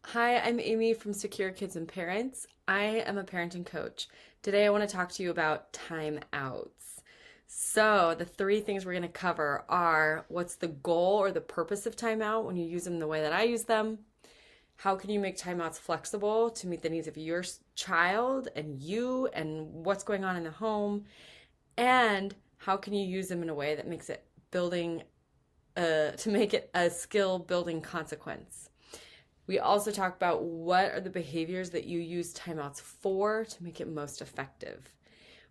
Hi, I'm Amy from Secure Kids and Parents. I am a parenting coach. Today, I want to talk to you about timeouts. So, the three things we're going to cover are what's the goal or the purpose of timeout when you use them the way that I use them? How can you make timeouts flexible to meet the needs of your child and you and what's going on in the home? And how can you use them in a way that makes it to make it a skill building consequence? We also talk about what are the behaviors that you use timeouts for to make it most effective.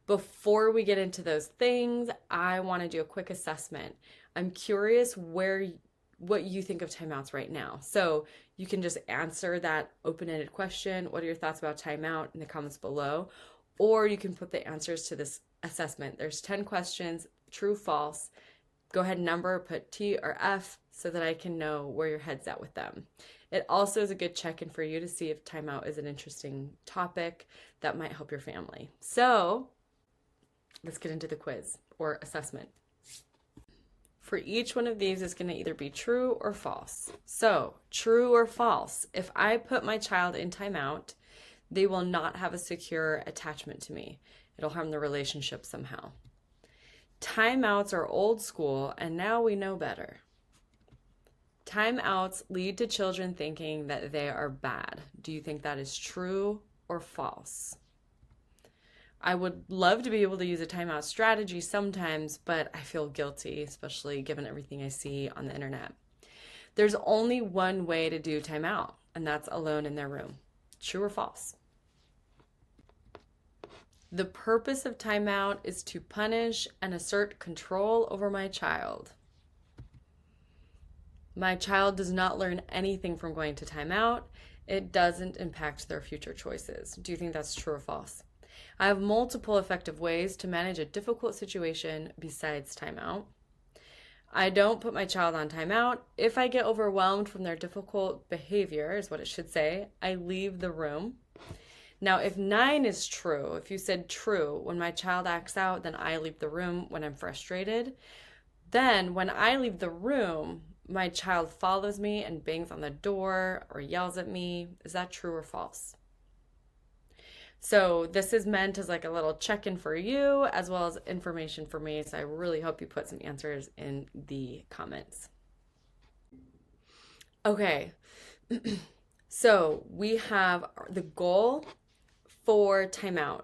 Before we get into those things, I want to do a quick assessment. I'm curious what you think of timeouts right now. So you can just answer that open-ended question, what are your thoughts about timeout, in the comments below, or you can put the answers to this assessment. There's 10 questions, true, false. Go ahead and number, put T or F so that I can know where your head's at with them. It also is a good check-in for you to see if timeout is an interesting topic that might help your family. So let's get into the quiz or assessment. For each one of these, it's going to either be true or false. So, true or false, if I put my child in timeout, they will not have a secure attachment to me. It'll harm the relationship somehow. Timeouts are old school, and now we know better. Timeouts lead to children thinking that they are bad. Do you think that is true or false? I would love to be able to use a timeout strategy sometimes, but I feel guilty, especially given everything I see on the internet. There's only one way to do timeout, and that's alone in their room. True or false? The purpose of timeout is to punish and assert control over my child. My child does not learn anything from going to timeout. It doesn't impact their future choices. Do you think that's true or false? I have multiple effective ways to manage a difficult situation besides timeout. I don't put my child on timeout. If I get overwhelmed from their difficult behavior, is what it should say, I leave the room. Now, if 9 is true, if you said true, when my child acts out, then I leave the room when I'm frustrated. Then when I leave the room, my child follows me and bangs on the door or yells at me. Is that true or false? So this is meant as like a little check-in for you as well as information for me. So I really hope you put some answers in the comments. Okay, so we have the goal for timeout.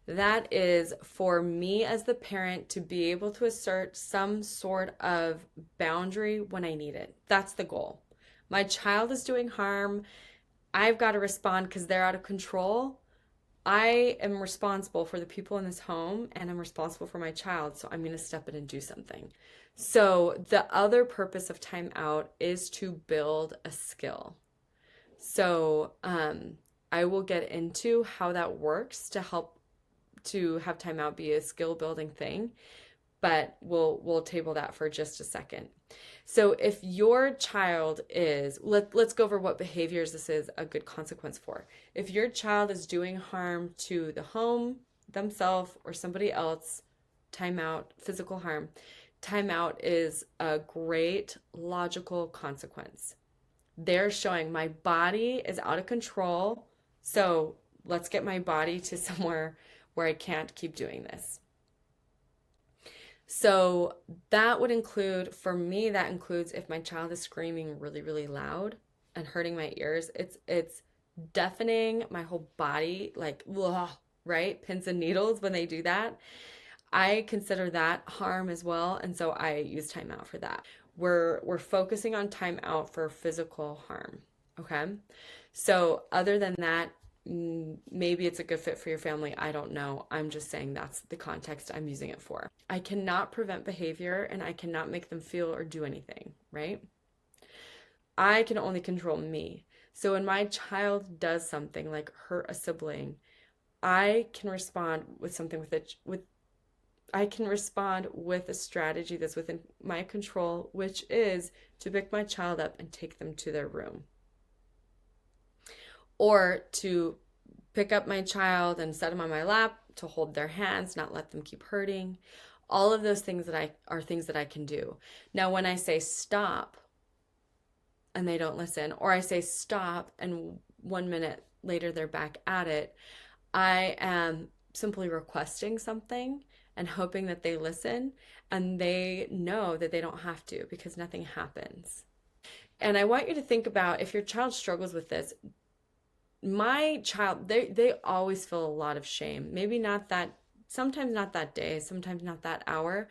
That is for me as the parent to be able to assert some sort of boundary when I need it. That's the goal. My child is doing harm. I've got to respond because they're out of control. I am responsible for the people in this home and I'm responsible for my child, so I'm going to step in and do something. So the other purpose of timeout is to build a skill. So I will get into how that works to help to have timeout be a skill building thing, but we'll table that for just a second. So if your child is, let's go over what behaviors this is a good consequence for. If your child is doing harm to the home, themself, or somebody else, timeout, physical harm, timeout is a great logical consequence. They're showing my body is out of control, so let's get my body to somewhere where I can't keep doing this. So that would include, for me, that includes if my child is screaming really, really loud and hurting my ears. It's deafening my whole body, like, ugh, right? Pins and needles when they do that. I consider that harm as well, and so I use timeout for that. We're focusing on timeout for physical harm, okay? So other than that, maybe it's a good fit for your family. I don't know. I'm just saying that's the context I'm using it for. I cannot prevent behavior and I cannot make them feel or do anything, right? I can only control me. So when my child does something like hurt a sibling, I can respond with something I can respond with a strategy that's within my control, which is to pick my child up and take them to their room. Or to pick up my child and set them on my lap, to hold their hands, not let them keep hurting. All of those things are things that I can do. Now, when I say stop, and they don't listen, or I say stop and 1 minute later they're back at it, I am simply requesting something and hoping that they listen, and they know that they don't have to because nothing happens. And I want you to think about, if your child struggles with this, my child, they always feel a lot of shame. Maybe not that, sometimes not that day, sometimes not that hour,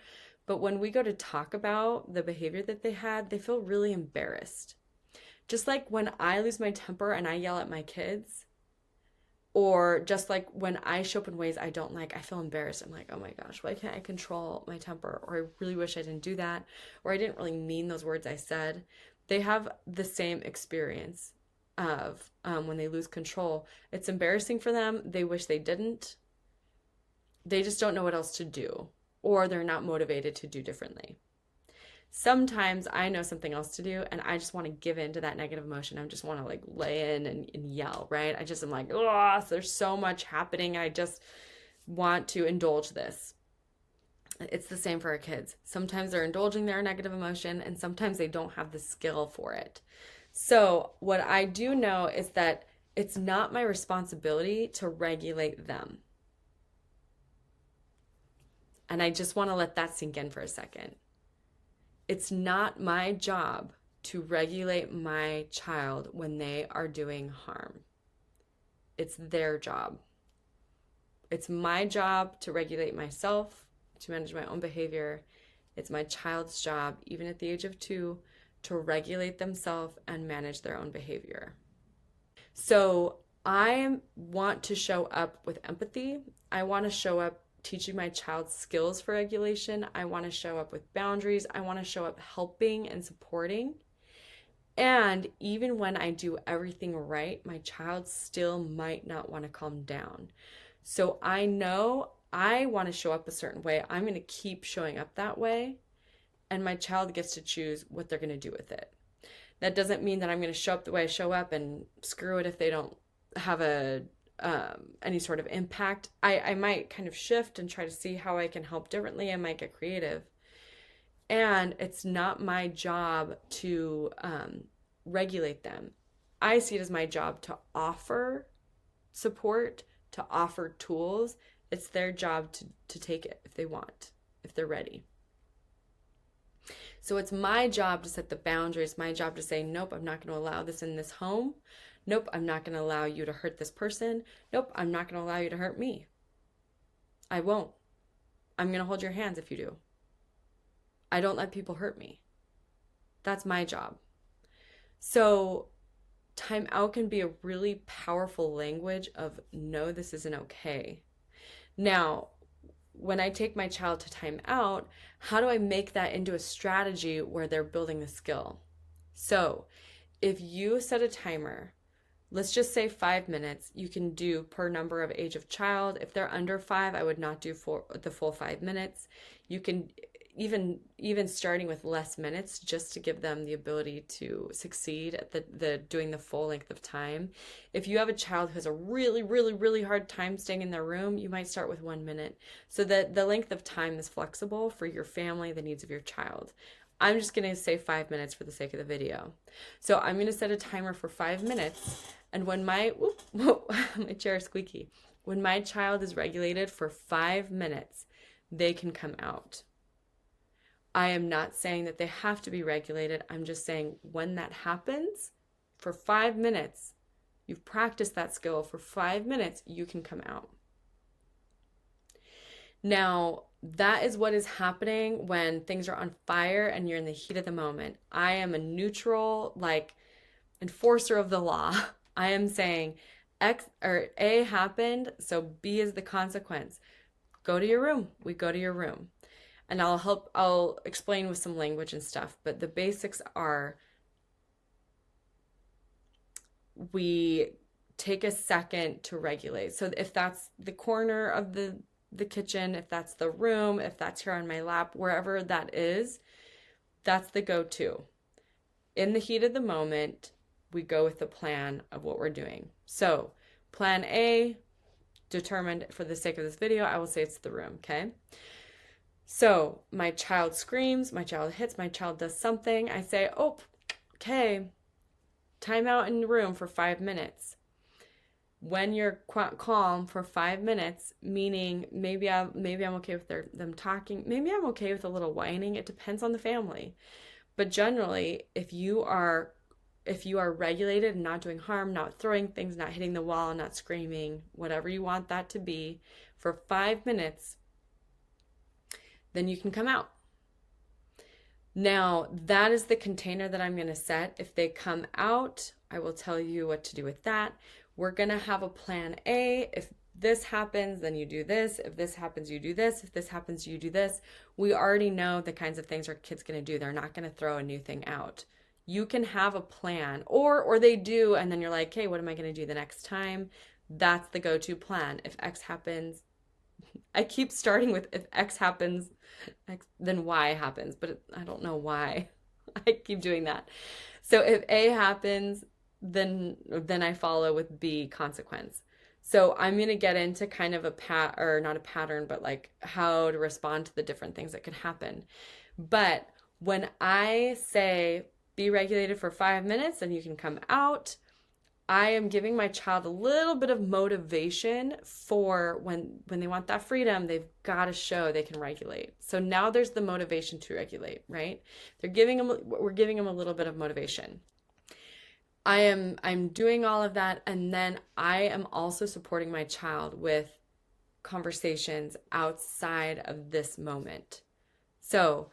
but when we go to talk about the behavior that they had, they feel really embarrassed. Just like when I lose my temper and I yell at my kids, or just like when I show up in ways I don't like, I feel embarrassed. I'm like, oh my gosh, why can't I control my temper? Or I really wish I didn't do that. Or I didn't really mean those words I said. They have the same experience of when they lose control. It's embarrassing for them. They wish they didn't. They just don't know what else to do, or they're not motivated to do differently. Sometimes I know something else to do and I just want to give in to that negative emotion. I just want to like lay in and yell, right? I just am like, oh, there's so much happening. I just want to indulge this. It's the same for our kids. Sometimes they're indulging their negative emotion and sometimes they don't have the skill for it. So what I do know is that it's not my responsibility to regulate them. And I just want to let that sink in for a second. It's not my job to regulate my child when they are doing harm. It's their job. It's my job to regulate myself, to manage my own behavior. It's my child's job, even at the age of 2, to regulate themselves and manage their own behavior. So I want to show up with empathy. I want to show up teaching my child skills for regulation. I want to show up with boundaries. I want to show up helping and supporting. And even when I do everything right, my child still might not want to calm down. So I know I want to show up a certain way. I'm going to keep showing up that way. And my child gets to choose what they're going to do with it. That doesn't mean that I'm going to show up the way I show up and screw it if they don't have any sort of impact. I might kind of shift and try to see how I can help differently. I might get creative. And it's not my job to regulate them. I see it as my job to offer support, to offer tools. It's their job to take it if they want, if they're ready. So it's my job to set the boundaries, my job to say, nope, I'm not going to allow this in this home. Nope, I'm not going to allow you to hurt this person. Nope, I'm not going to allow you to hurt me. I won't. I'm going to hold your hands if you do. I don't let people hurt me. That's my job. So timeout can be a really powerful language of, no, this isn't okay. Now, when I take my child to timeout, how do I make that into a strategy where they're building the skill? So if you set a timer, let's just say 5 minutes, you can do per number of age of child. If they're under 5, I would not do the full 5 minutes. You can even starting with less minutes just to give them the ability to succeed at the doing the full length of time. If you have a child who has a really, really, really hard time staying in their room, you might start with 1 minute so that the length of time is flexible for your family, the needs of your child. I'm just going to say 5 minutes for the sake of the video. So I'm going to set a timer for 5 minutes. And when my chair is squeaky. When my child is regulated for 5 minutes, they can come out. I am not saying that they have to be regulated. I'm just saying when that happens, for 5 minutes, you've practiced that skill for 5 minutes, you can come out. Now, that is what is happening when things are on fire and you're in the heat of the moment. I am a neutral, enforcer of the law. I am saying A happened, so B is the consequence. Go to your room. We go to your room. And I'll explain with some language and stuff, but the basics are we take a second to regulate. So if that's the corner of the kitchen, if that's the room, if that's here on my lap, wherever that is, that's the go-to. In the heat of the moment, we go with the plan of what we're doing. So plan A, determined for the sake of this video, I will say it's the room, okay? So my child screams, my child hits, my child does something. I say, oh, okay, time out in the room for 5 minutes. When you're calm for 5 minutes, meaning maybe I'm okay with them talking. Maybe I'm okay with a little whining. It depends on the family. But generally, if you are regulated and not doing harm, not throwing things, not hitting the wall, not screaming, whatever you want that to be, for 5 minutes, then you can come out. Now, that is the container that I'm going to set. If they come out, I will tell you what to do with that. We're going to have a plan A. If this happens, then you do this. If this happens, you do this. If this happens, you do this. We already know the kinds of things our kids going to do. They're not going to throw a new thing out. You can have a plan, or they do, and then you're like, hey, what am I going to do the next time? That's the go-to plan. If X happens, I keep starting with if X happens, X, then Y happens, but I don't know why. I keep doing that. So if A happens, then I follow with B, consequence. So I'm going to get into kind of or not a pattern, but like how to respond to the different things that could happen. But when I say be regulated for 5 minutes and you can come out, I am giving my child a little bit of motivation for when they want that freedom, they've got to show they can regulate. So now there's the motivation to regulate, right? We're giving them a little bit of motivation. I'm doing all of that, and then I am also supporting my child with conversations outside of this moment. So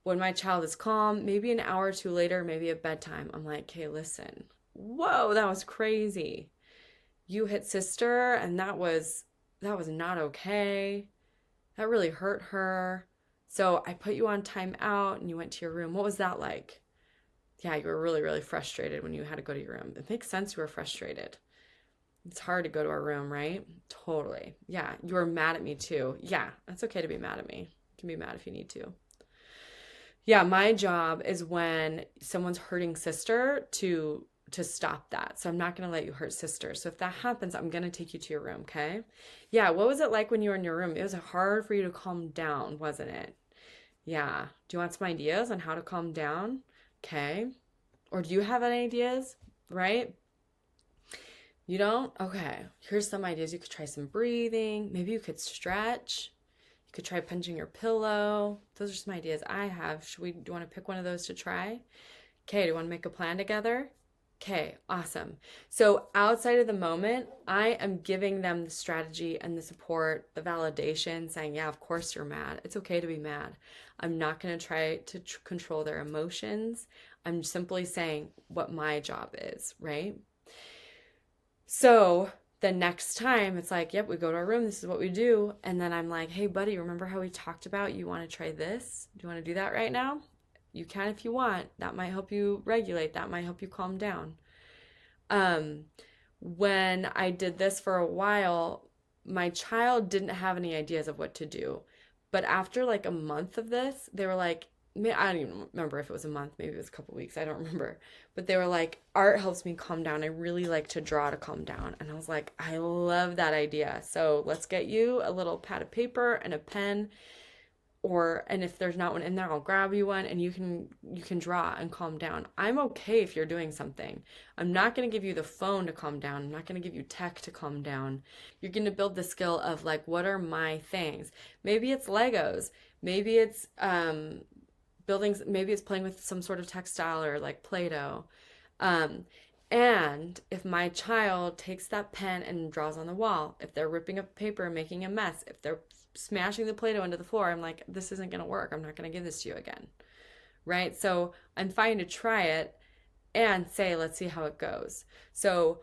when my child is calm, maybe an hour or two later, maybe at bedtime, I'm like, hey, listen, whoa, that was crazy. You hit sister, and that was not okay. That really hurt her. So I put you on timeout and you went to your room. What was that like? Yeah, you were really, really frustrated when you had to go to your room. It makes sense you were frustrated. It's hard to go to our room, right? Totally. Yeah, you were mad at me too. Yeah, that's okay to be mad at me. You can be mad if you need to. Yeah, my job is when someone's hurting sister to stop that. So I'm not going to let you hurt sister. So if that happens, I'm going to take you to your room, okay? Yeah, what was it like when you were in your room? It was hard for you to calm down, wasn't it? Yeah. Do you want some ideas on how to calm down? Okay. Or do you have any ideas? Right? You don't? Okay. Here's some ideas. You could try some breathing. Maybe you could stretch. You could try punching your pillow. Those are some ideas I have. Do you want to pick one of those to try? Okay. Do you want to make a plan together? Okay, awesome. So outside of the moment, I am giving them the strategy and the support, the validation, saying, yeah, of course you're mad. It's okay to be mad. I'm not going to try to control their emotions. I'm simply saying what my job is, right? So the next time it's like, yep, we go to our room. This is what we do. And then I'm like, hey, buddy, remember how we talked about you want to try this? Do you want to do that right now? You can if you want. That might help you regulate. That might help you calm down. When I did this for a while, my child didn't have any ideas of what to do. But after like a month of this, they were like, I don't even remember if it was a month, maybe it was a couple weeks, I don't remember. But they were like, art helps me calm down. I really like to draw to calm down. And I was like, I love that idea. So let's get you a little pad of paper and a pen. And if there's not one in there, I'll grab you one and you can draw and calm down. I'm okay if you're doing something. I'm not going to give you the phone to calm down. I'm not going to give you tech to calm down. You're going to build the skill of like, what are my things? Maybe it's Legos. Maybe it's buildings. Maybe it's playing with some sort of textile or like Play-Doh. And if my child takes that pen and draws on the wall, if they're ripping up paper and making a mess, if they're smashing the Play-Doh into the floor, I'm like, this isn't going to work. I'm not going to give this to you again. Right? So I'm fine to try it and say, let's see how it goes. So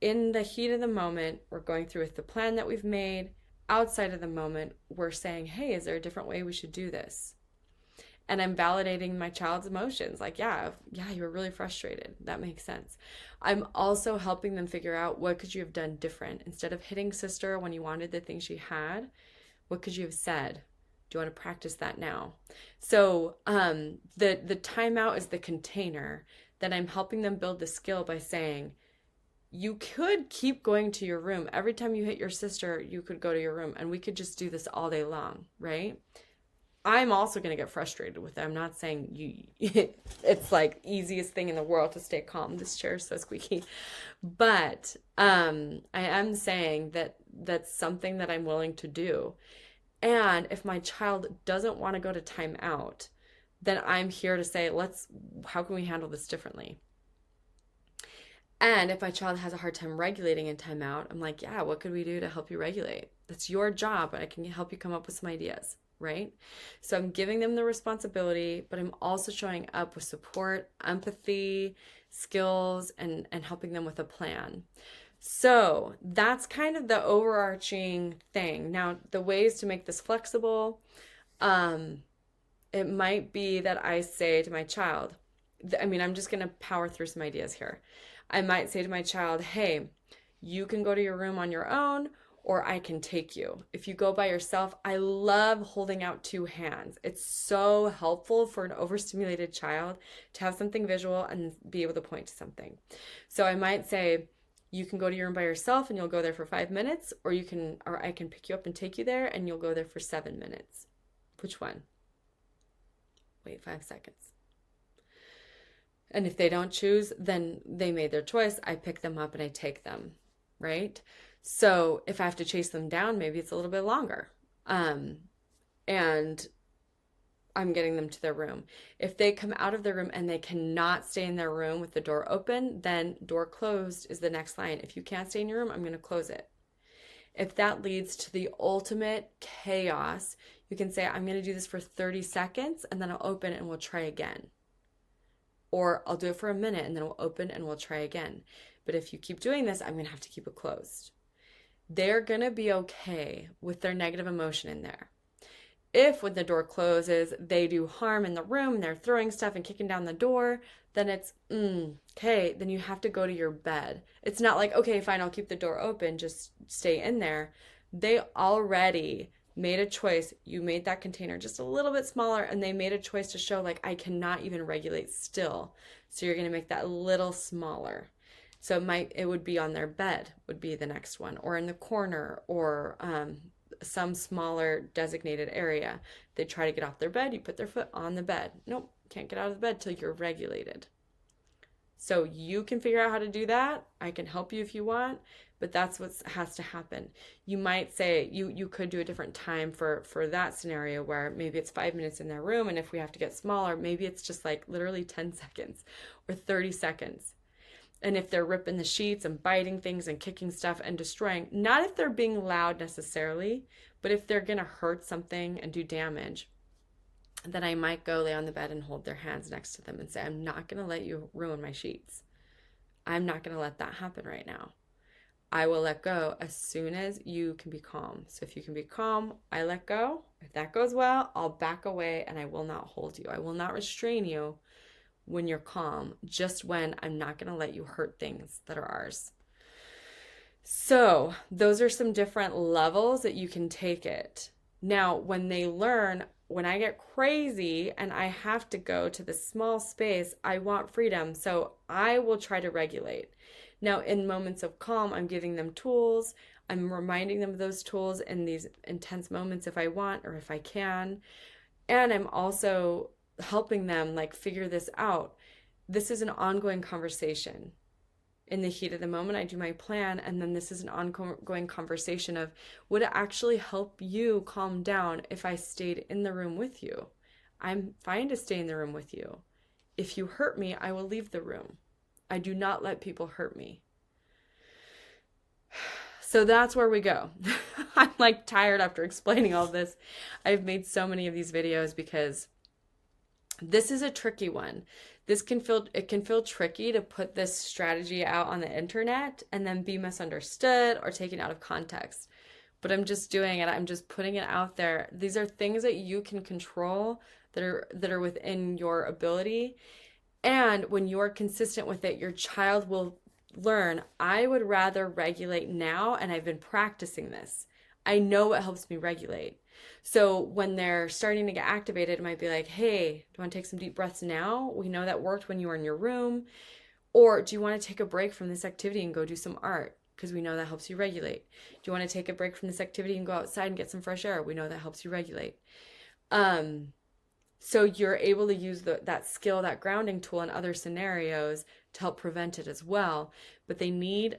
in the heat of the moment, we're going through with the plan that we've made. Outside of the moment, we're saying, hey, is there a different way we should do this? And I'm validating my child's emotions. Like, yeah, you were really frustrated. That makes sense. I'm also helping them figure out what could you have done different. Instead of hitting sister when you wanted the thing she had, what could you have said? Do you want to practice that now? So the timeout is the container that I'm helping them build the skill by saying, you could keep going to your room. Every time you hit your sister, you could go to your room and we could just do this all day long, right? I'm also going to get frustrated with it. I'm not saying it's like easiest thing in the world to stay calm. This chair is so squeaky. But I am saying that that's something that I'm willing to do. And if my child doesn't want to go to timeout, then I'm here to say, how can we handle this differently? And if my child has a hard time regulating in timeout, I'm like, yeah, what could we do to help you regulate? That's your job, but I can help you come up with some ideas, right? So I'm giving them the responsibility, but I'm also showing up with support, empathy, skills, and helping them with a plan. So that's kind of the overarching thing. Now, the ways to make this flexible, it might be that I say to my child, I'm just going to power through some ideas here. I might say to my child, hey, you can go to your room on your own, or I can take you. If you go by yourself, I love holding out two hands. It's so helpful for an overstimulated child to have something visual and be able to point to something. So I might say, you can go to your room by yourself and you'll go there for 5 minutes, or I can pick you up and take you there and you'll go there for 7 minutes. Which one? Wait 5 seconds. And if they don't choose, then they made their choice. I pick them up and I take them, right? So if I have to chase them down, maybe it's a little bit longer. And I'm getting them to their room. If they come out of their room and they cannot stay in their room with the door open, then door closed is the next line. If you can't stay in your room, I'm going to close it. If that leads to the ultimate chaos, you can say, I'm going to do this for 30 seconds and then I'll open and we'll try again. Or I'll do it for a minute and then we'll open and we'll try again. But if you keep doing this, I'm going to have to keep it closed. They're going to be okay with their negative emotion in there. If when the door closes, they do harm in the room, they're throwing stuff and kicking down the door, then it's, okay, then you have to go to your bed. It's not like, okay, fine, I'll keep the door open, just stay in there. They already made a choice. You made that container just a little bit smaller, and they made a choice to show, like, I cannot even regulate still. So you're going to make that a little smaller. So it would be on their bed would be the next one, or in the corner, or some smaller designated area. They try to get off their bed, you put their foot on the bed. Nope, can't get out of the bed till you're regulated. So you can figure out how to do that. I can help you if you want, but that's what has to happen. You might say you could do a different time for that scenario where maybe it's 5 minutes in their room, and if we have to get smaller, maybe it's just like literally 10 seconds or 30 seconds. And if they're ripping the sheets and biting things and kicking stuff and destroying, not if they're being loud necessarily, but if they're going to hurt something and do damage, then I might go lay on the bed and hold their hands next to them and say, I'm not going to let you ruin my sheets. I'm not going to let that happen right now. I will let go as soon as you can be calm. So if you can be calm, I let go. If that goes well, I'll back away and I will not hold you. I will not restrain you when you're calm, just when I'm not going to let you hurt things that are ours. So those are some different levels that you can take it. Now, when they learn, when I get crazy and I have to go to this small space, I want freedom. So I will try to regulate. Now, in moments of calm, I'm giving them tools. I'm reminding them of those tools in these intense moments if I want or if I can. And I'm also helping them figure this out. This is an ongoing conversation. In the heat of the moment, I do my plan, and then this is an ongoing conversation of, would it actually help you calm down if I stayed in the room with you? I'm fine to stay in the room with you. If you hurt me, I will leave the room. I do not let people hurt me. So that's where we go. I'm tired after explaining all this. I've made so many of these videos because this is a tricky one. It can feel tricky to put this strategy out on the internet and then be misunderstood or taken out of context. But I'm just doing it. I'm just putting it out there. These are things that you can control that are within your ability. And when you're consistent with it, your child will learn, I would rather regulate now, and I've been practicing this. I know what helps me regulate. So when they're starting to get activated, it might be like, hey, do you want to take some deep breaths now? We know that worked when you were in your room. Or do you want to take a break from this activity and go do some art? Because we know that helps you regulate. Do you want to take a break from this activity and go outside and get some fresh air? We know that helps you regulate. Um, so you're able to use that skill, that grounding tool in other scenarios to help prevent it as well. But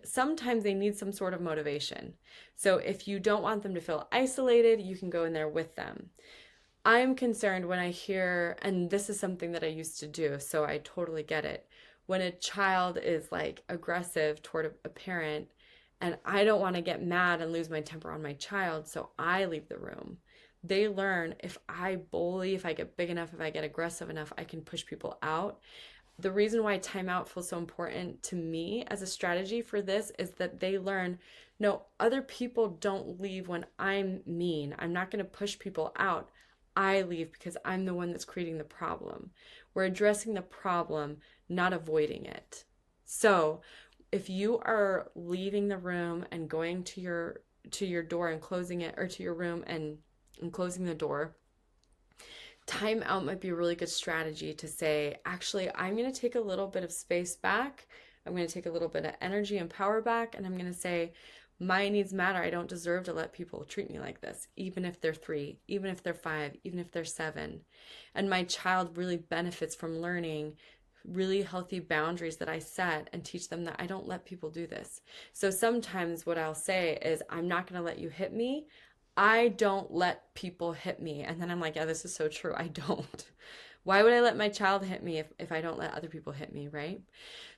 sometimes they need some sort of motivation. So if you don't want them to feel isolated, you can go in there with them. I'm concerned when I hear, and this is something that I used to do, so I totally get it. When a child is like aggressive toward a parent, and I don't want to get mad and lose my temper on my child, so I leave the room. They learn if I bully, if I get big enough, if I get aggressive enough, I can push people out. The reason why timeout feels so important to me as a strategy for this is that they learn no, other people don't leave when I'm mean. I'm not going to push people out. I leave because I'm the one that's creating the problem. We're addressing the problem, not avoiding it. So, if you are leaving the room and going to your door and closing it, or to your room and closing the door, time out might be a really good strategy to say, actually, I'm going to take a little bit of space back. I'm going to take a little bit of energy and power back, and I'm going to say, my needs matter. I don't deserve to let people treat me like this, even if they're 3, even if they're 5, even if they're 7. And my child really benefits from learning really healthy boundaries that I set and teach them that I don't let people do this. So sometimes what I'll say is, I'm not going to let you hit me. I don't let people hit me. And then I'm like, yeah, this is so true. I don't. Why would I let my child hit me if I don't let other people hit me, right?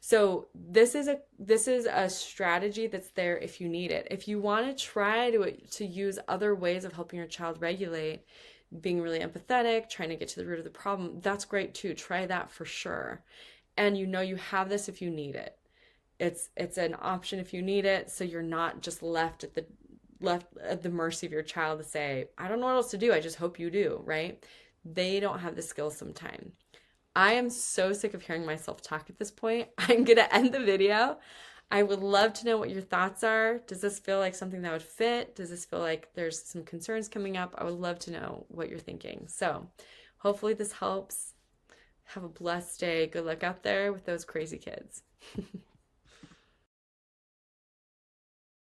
So this is a strategy that's there if you need it. If you want to try to use other ways of helping your child regulate, being really empathetic, trying to get to the root of the problem, that's great too. Try that for sure. And you have this if you need it. It's an option if you need it, so you're not just left at the mercy of your child to say, I don't know what else to do. I just hope you do, right? They don't have the skills sometimes. I am so sick of hearing myself talk at this point. I'm going to end the video. I would love to know what your thoughts are. Does this feel like something that would fit? Does this feel like there's some concerns coming up? I would love to know what you're thinking. So hopefully this helps. Have a blessed day. Good luck out there with those crazy kids.